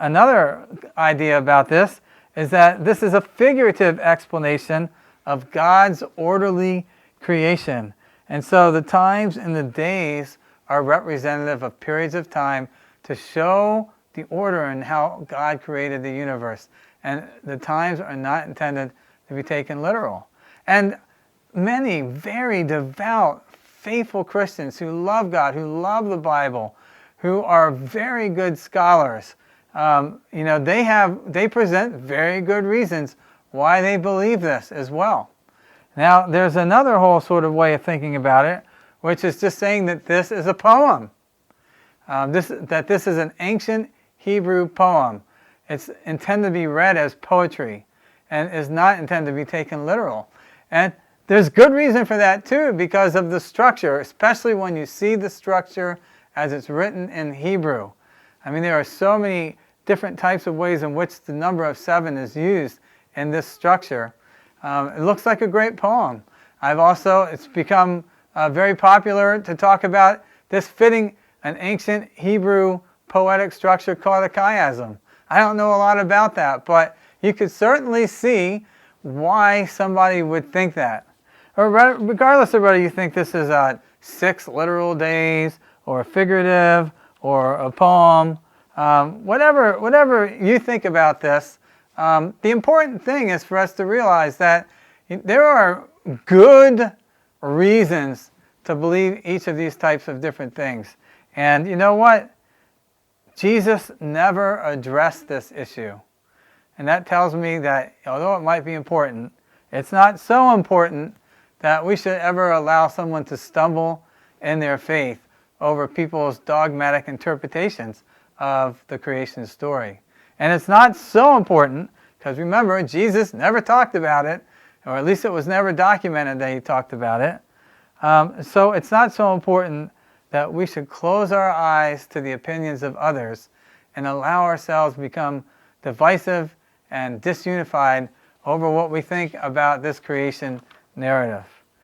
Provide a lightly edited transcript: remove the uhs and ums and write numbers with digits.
another idea about this is that this is a figurative explanation of God's orderly creation. And so the times and the days are representative of periods of time to show the order and how God created the universe. And the times are not intended to be taken literal. And many very devout, faithful Christians who love God, who love the Bible, who are very good scholars, they present very good reasons why they believe this as well. Now, there's another whole sort of way of thinking about it, which is just saying that this is a poem. That this is an ancient Hebrew poem. It's intended to be read as poetry and is not intended to be taken literal. And there's good reason for that too, because of the structure, especially when you see the structure as it's written in Hebrew. I mean, there are so many different types of ways in which the number of 7 is used in this structure. It looks like a great poem. It's become very popular to talk about this fitting an ancient Hebrew poetic structure called a chiasm. I don't know a lot about that, but you could certainly see why somebody would think that. Or regardless of whether you think this is 6 literal days, or figurative, or a poem, whatever you think about this, the important thing is for us to realize that there are good reasons to believe each of these types of different things. And you know what? Jesus never addressed this issue. And that tells me that although it might be important, it's not so important that we should ever allow someone to stumble in their faith over people's dogmatic interpretations of the creation story. And it's not so important because remember, Jesus never talked about it, or at least it was never documented that he talked about it. So it's not so important that we should close our eyes to the opinions of others and allow ourselves to become divisive and disunified over what we think about this creation narrative.